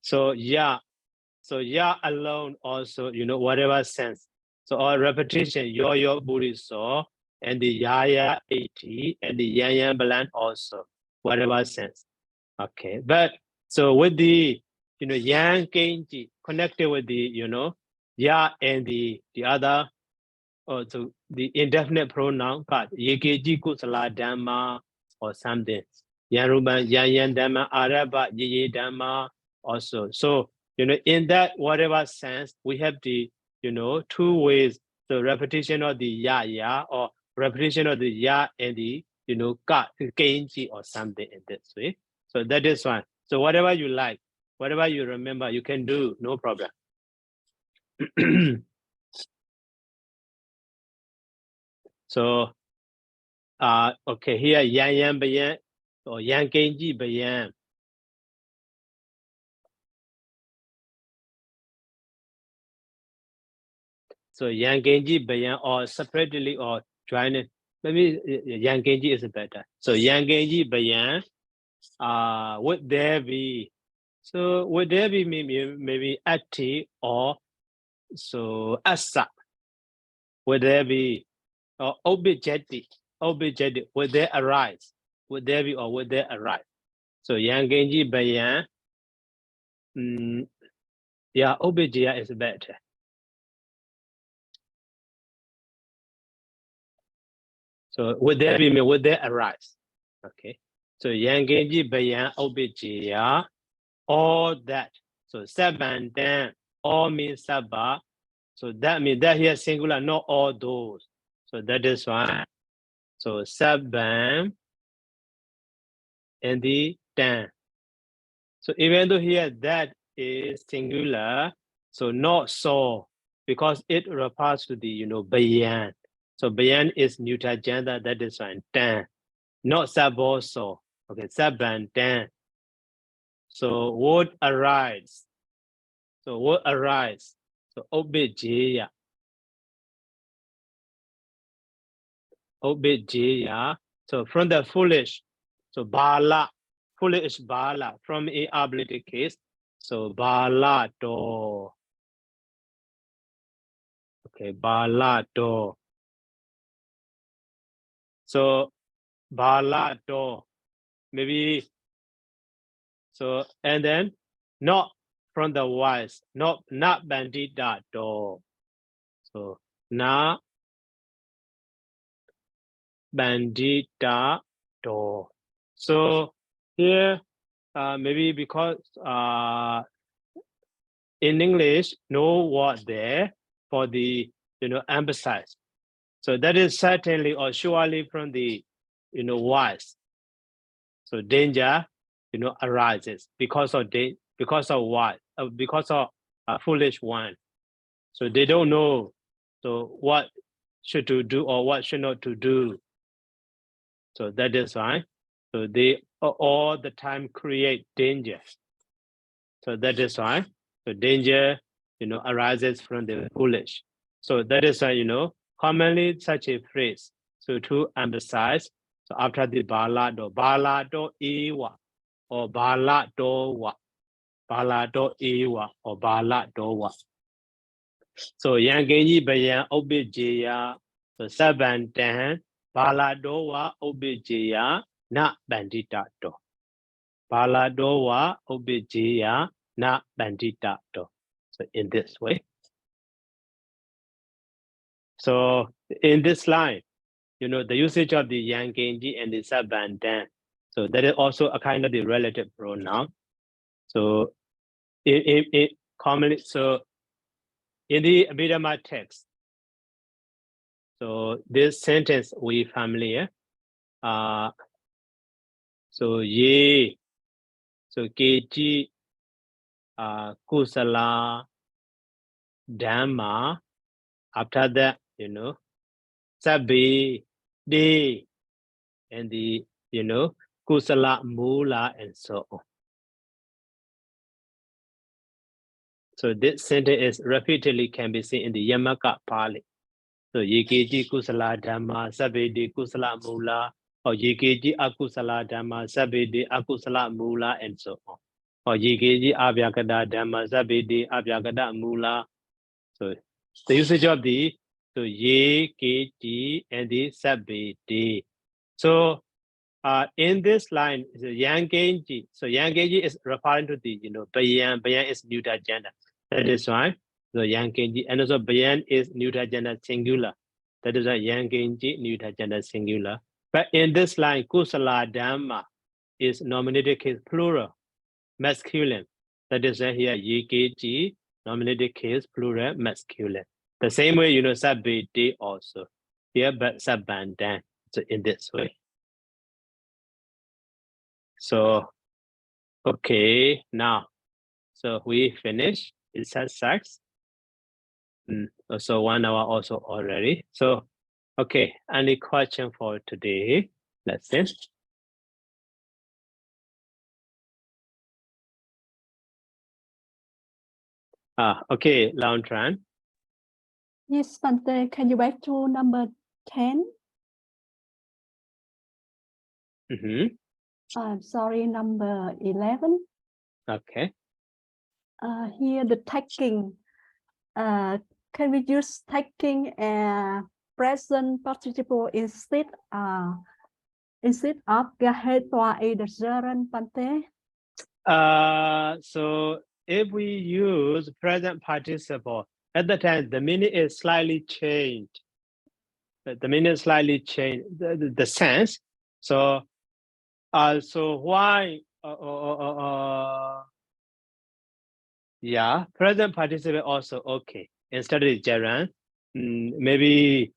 so yeah alone also, whatever sense. So our repetition, your booty so, and the ya 80 and the yan bland also, whatever sense. Okay, but so with the yang kenji connected with the ya and the other, so the indefinite pronoun part yekeji kusala dhamma or something. Yaruban yan dhamma araba ye dhamma also. So in that whatever sense, we have the two ways: the repetition of the ya or repetition of the ya and the ka kenji or something in this way. So that is one. So whatever you like, whatever you remember, you can do, no problem. So okay, here yan bayan or yan kenji bayan. So yan kenji bayan or separately or join. Maybe yan kenji is better. So yan kenji bayan. Would there be? So would there be maybe ati or so asa? Would there be or objective? Objective, would there arise? Would there be or would there arise? So yan kenji bayan. Yeah, objective is better. So would there be, would there arise? Okay. So yang genji bayan obijaya, all that. So seven then all means saba. So that means that here singular, not all those. So that is why. So seven and the 10. So even though here that is singular, so not so, because it refers to the bayan. So bayan is neuter gender, that is why 10. Not sabo so. Okay, seven, 10. So would arise. So would arise. So obijaya. Obijaya. So from the foolish. So bala. Foolish bala. From a ability case. So bala do. Okay, bala do. So bala do. Maybe. So and then not from the wise. Not bandita do. So na bandita do. So here maybe because in English no word there for the emphasize. So that is certainly or surely from the wise. So danger arises because of what? Because of a foolish one. So they don't know so what should to do or what should not to do. So that is why. So they all the time create danger. So that is why. So danger, arises from the foolish. So that is why, commonly such a phrase. So to emphasize, so after the balado iwa, or balado wa, balado iwa, or balado wa. So yangenyi bayan obijaya, so seven ten, balado wa obijaya, na bandita do. Balado wa obijaya, na bandita do. So in this way. So in this line, the usage of the yang genji and the sabandan. So that is also a kind of the relative pronoun. So it commonly, so in the Abhidhamma text, so this sentence we familiar. So ye, so keji, kusala, dhamma. After that, sabi, de, and the kusala, mula, and so on. So this sentence is repeatedly can be seen in the Yamaka Pali. So Yikeji Kusala Dhamma Sabedi Kusala Mula, or Yikeji Akusala Dhamma Sabedi Akusala Mula, and so on. Or Yikeji Abyakada Dhamma Sabedi Abyakada Mula. So the usage of the Yikeji and the Sabedi. So in this line, Yangenji. So Yangenji is referring to the, Bayan. Bayan is neuter gender. That is why the Yangenji, and also Bayan is neuter gender singular. That is why Yangenji neuter gender singular. But in this line, Kusala Dhamma is nominated case plural, masculine. That is why here Yikeji nominated case plural, masculine. The same way, Sabedi also here, but Sabandan. So in this way. So, okay, now, so we finish. It says sex. So 1 hour also already. So, okay, any question for today? Lesson? Okay, Lao Tran. Yes, Bante, can you back to number 10? Sorry, number 11. Okay. Here the taking. Can we use taking present participle instead of gehetwa ederen, Bante? So if we use present participle, at the time the meaning is slightly changed. The meaning is slightly changed, the sense. So so why yeah, present participle also okay. Instead of gerund, maybe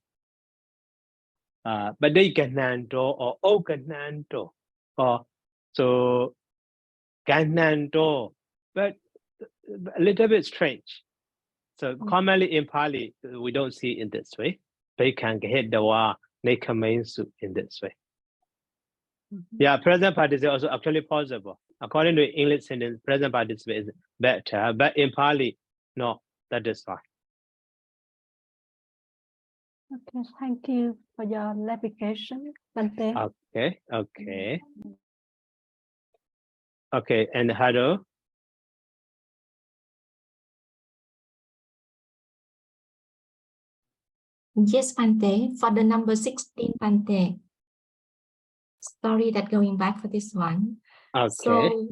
badai ganando or o ganando, or so ganando, but a little bit strange. So commonly in Pali, we don't see in this way. They can get the wa nekamensu in this way. Yeah, present participle is also actually possible. According to English sentence, present participle is better, but in Pali, no, that is fine. Okay, thank you for your clarification, Bante. Okay. Okay, and Hado? Yes, Bante. For the number 16, Bante. Sorry that going back for this one. Okay. So,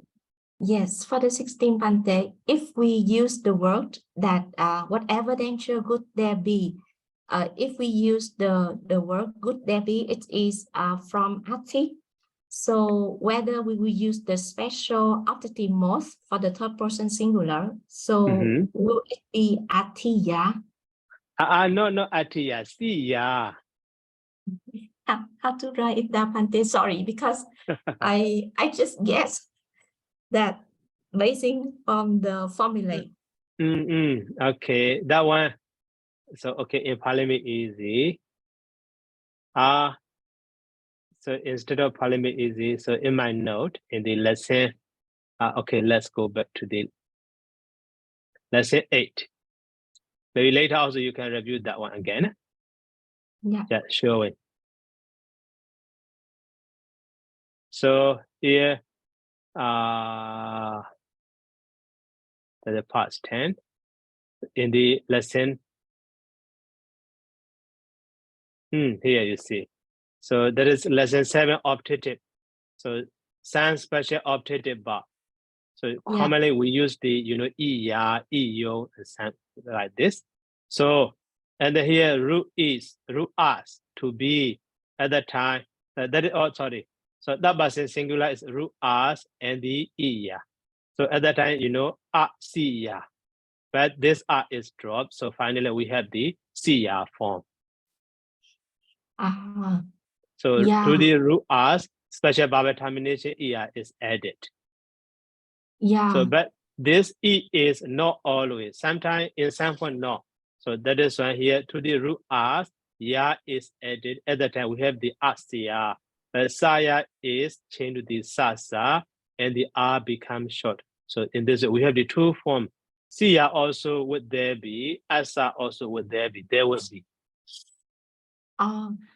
yes, for the 16 Bante, if we use the word that whatever danger could there be, if we use the word could there be, it is from ati. So whether we will use the special optative mode for the third person singular, so will it be atiya? No, atiya, siya. How to write it down, Bante? Sorry, because I just guessed that basing on the formula. Okay, that one. So okay, in Parliament easy. So instead of Parliament easy, so in my note in the lesson, okay, let's go back to the lesson 8. Maybe later also you can review that one again. Yeah. Yeah, sure. So here, the past 10 in the lesson. Here you see. So there is lesson 7 optative. So some special optative bar. So commonly we use the iya, iyo, and something like this. So and here root us to be at that time. That is sorry. So that was in singular is root us and the iya. So at that time siya. But this is dropped. So finally we have the siya form. So to the root us, special vowel termination is added. Yeah. So but this is not always. Sometimes in some form no. So that is why here to the root us, ya is added. At the time we have the asya. But saya is changed to the sasa and the r becomes short. So in this we have the two form Siya also would there be, asa also would there be, there will be.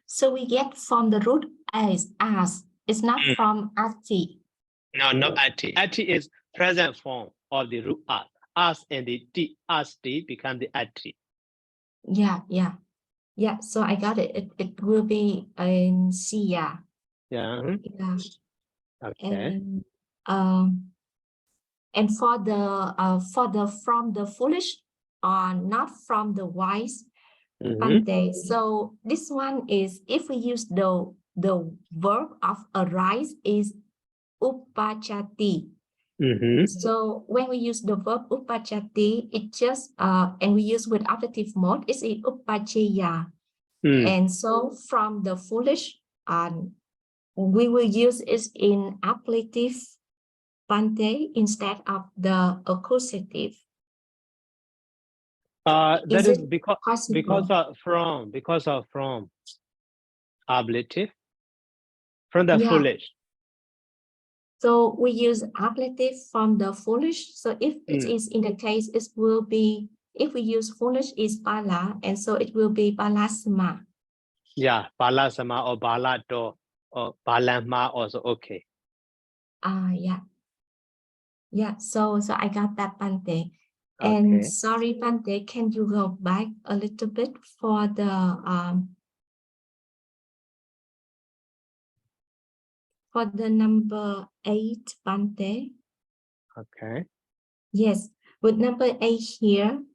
So we get from the root as. It's not Mm. from ati. No, not ati. Ati is present form of the root as. As and the t, as t become the ati. Yeah. So I got it. It will be in siya. Yeah. Yeah. Okay. And for the from the foolish or not from the wise, Mhm. Bante. So this one is if we use the verb of arise is upachati. Mhm. So when we use the verb upachati, it just and we use with ablative mode, it's in upacheya. Mm. And so from the foolish, we will use it in ablative Bante instead of the accusative. That is it because possible? because of from ablative from the Yeah. foolish. So we use ablative from the foolish. So if it is in the case, it will be, if we use foolish is bala, and so it will be balasma. Yeah, balasama or balato or balama also okay. Yeah. So I got that, Bante. And Okay. sorry, Bante, can you go back a little bit for the number 8, Bante? Okay. Yes, with number 8 here,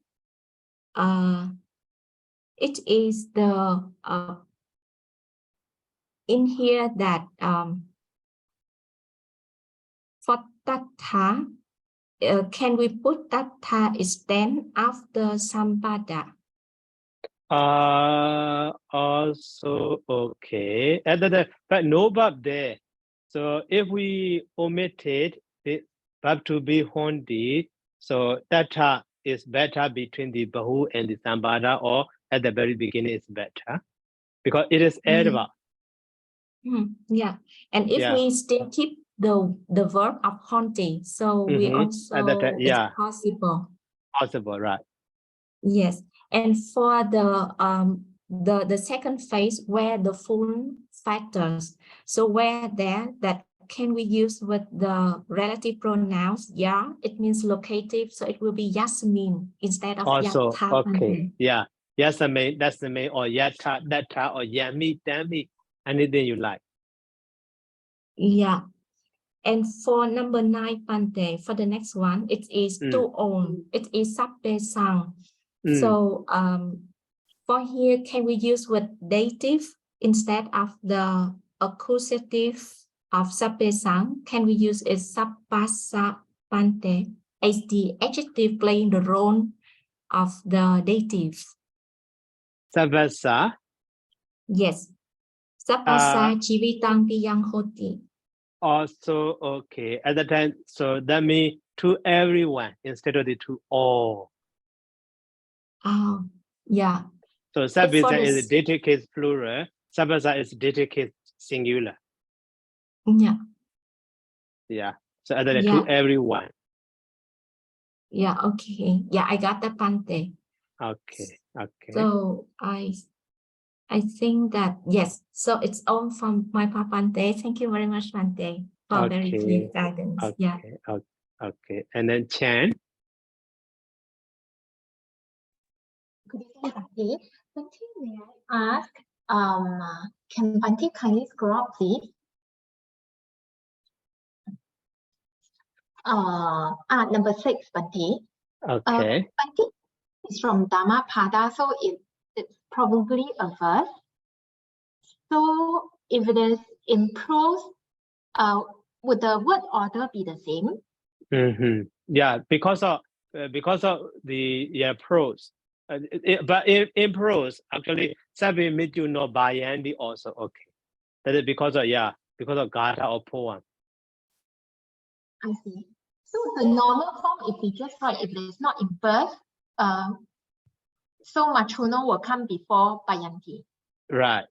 it is the in here that for tatha, can we put tatha is then after sampada? Also okay. But no verb there. So if we omitted the verb to be hondi, so that is better between the bahu and the sambada, or at the very beginning is better because it is adverb. Yeah, and if we still keep the verb of haunting, so we also At that time, it's possible. Possible, right? Yes, and for the second phase where the full factors, so where there that can we use with the relative pronouns? Yeah, it means locative, so it will be Yasmin instead of Also, Yatha. okay, yeah, Yasmin, that's the main, or Yata, Data, or Yami, Dami, anything you like. Yeah, and for number 9, Pante, for the next one, it is to own. It is sabbe sang. So for here, can we use with dative instead of the accusative of sabbe sang? Can we use it sabbasa pante as the adjective playing the role of the dative? Sabasa. Yes. Sabbasa jivitang piyang hoti. Also, okay, at the time, so that means to everyone instead of the to all. Oh, yeah. So Sabisa is a dative case plural, Sabasa is dative case singular. Yeah. Yeah, so other than to everyone. Yeah, okay. Yeah, I got the Pante. Okay. So I think that, yes, so it's all from my Pante. Thank you very much, Pante, for very clear guidance. Okay. And then Chan. Good evening, Bhante. Bhante, may I ask, can Bhante kindly scroll up, please? Number 6, Bhante. Okay. Bhante is from Dhammapada, so it's probably a verse. So if it is in prose, would the word order be the same? Yeah, because of the prose. But in prose, actually, Sabi Mitu no Bayandi also okay. That is because of Gata or poem. I see. So the normal form, if we just write, if it is not in verse, so Machuno will come before Bayanti. Right.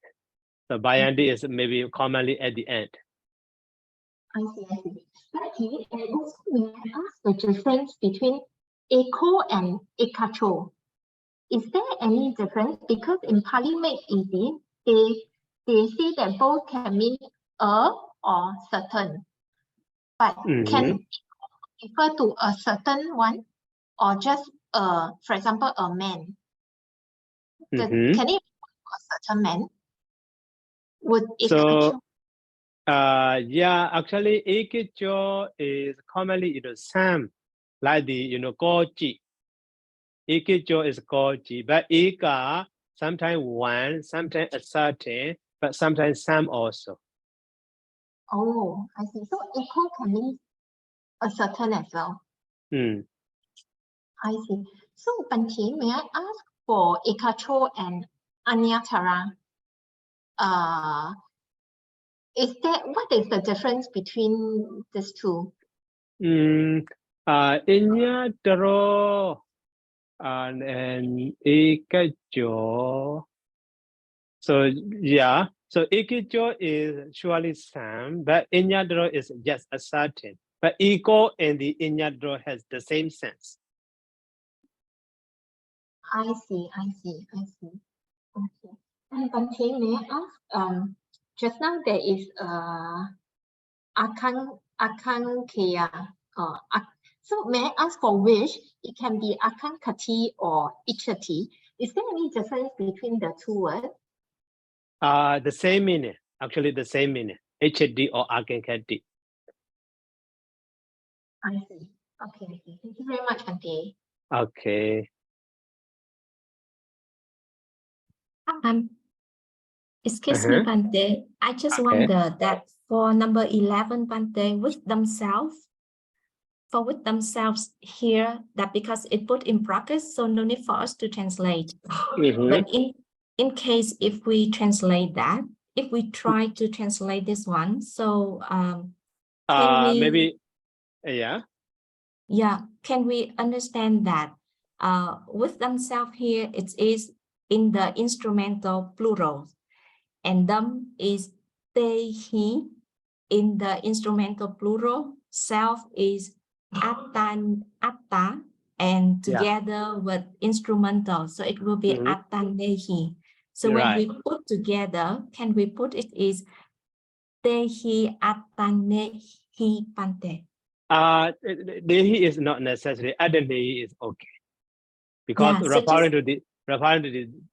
So Bayandi is maybe commonly at the end. I see. Okay, and also may I ask the difference between echo and ekacho. Is there any difference? Because in Pali Make Easy, they say that both can mean a or certain. But can it refer to a certain one or just for example, a man? Can it refer to a certain man? Would ekacho? Yeah, actually, ikicho is commonly same, like the goji. Ikicho is goji, but ika sometimes one, sometimes a certain, but sometimes some also. Oh, I see. So echo can mean a certain as well. I see. So Bante, may I ask for ekacho and anyatara? What is the difference between these two? Inyadro and ikicho. So yeah, so ikicho is surely some, but inyadro is just a certain. But ego and the inyadro has the same sense. I see. Okay. And Bante, may I ask, just now there is akankaya. So may I ask for which? It can be akankati or ichati. Is there any difference between the two words? The same meaning, actually the same meaning. HD or akankati. I see. Okay. Thank you very much, Bante. Okay. Excuse me, Bante. I just wonder that for number 11, Bante, with themselves here, that because it put in brackets, so no need for us to translate. But in case if we translate that, if we try to translate this one, so can we maybe yeah. Yeah, can we understand that with themselves here, it is in the instrumental plural, and them is they, he, in the instrumental plural, self is attan, atta, and together with instrumental, so it will be attanehi. So when we put together, can we put it is tehi attanehi pante? Dehi is not necessary. Adehi is okay, because referring to the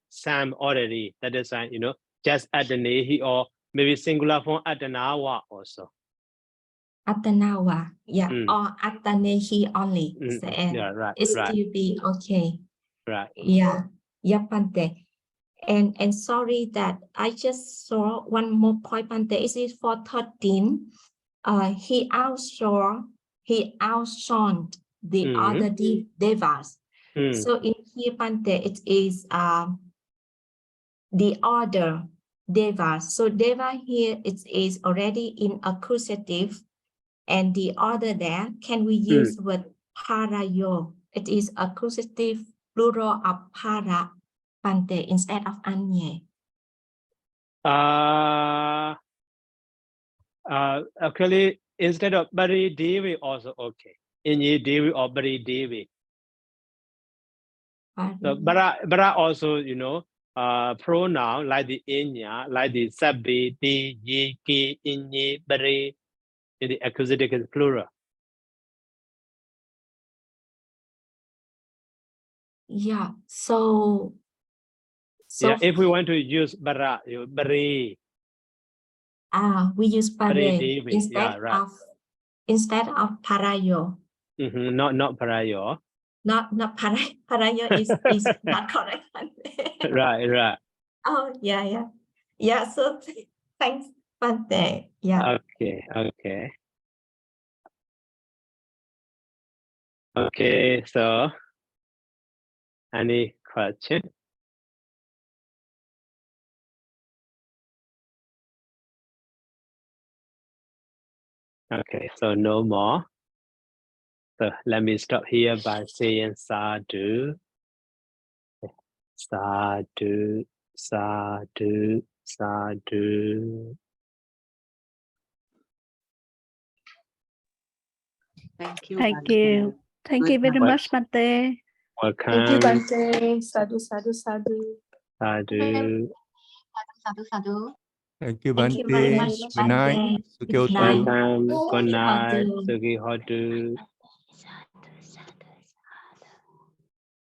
Sam already. That is why just Adehi or maybe singular form Adanawa also. Atanawa, or Atanehi only. It still be okay. Right. Pante. And sorry that I just saw one more point, Pante. It is for 13. He outshone the other devas. So in here, Pante, it is the other devas. So deva here it is already in accusative, and the other there can we use with parayo. It is accusative plural of para, Pante, instead of anye. Actually, instead of bari devi also okay. Inye devi or bari devi. So bara also pronoun like the inya, like the sabbi, di, yi, ki, inye, bari, in the accusative is plural. So if we want to use bara, bari. We use bari instead of parayo. Not parayo. Not parayo is not correct. Right. Oh yeah. So thanks, Pante. Yeah. Okay. So, any question? Okay, so no more. So let me stop here by saying sadhu, sadhu, sadhu, sadhu. Thank you. Thank you. Thank you very much, Bante. Welcome. Thank you, Bante. Sadhu, sadhu, sadhu. Sadhu. Sadhu, sadhu. Thank you, Thank you very Bante. much, Good night. Bante. Sukyo Good night. tu. Welcome. Good night. Hotu. Sugi Hotu.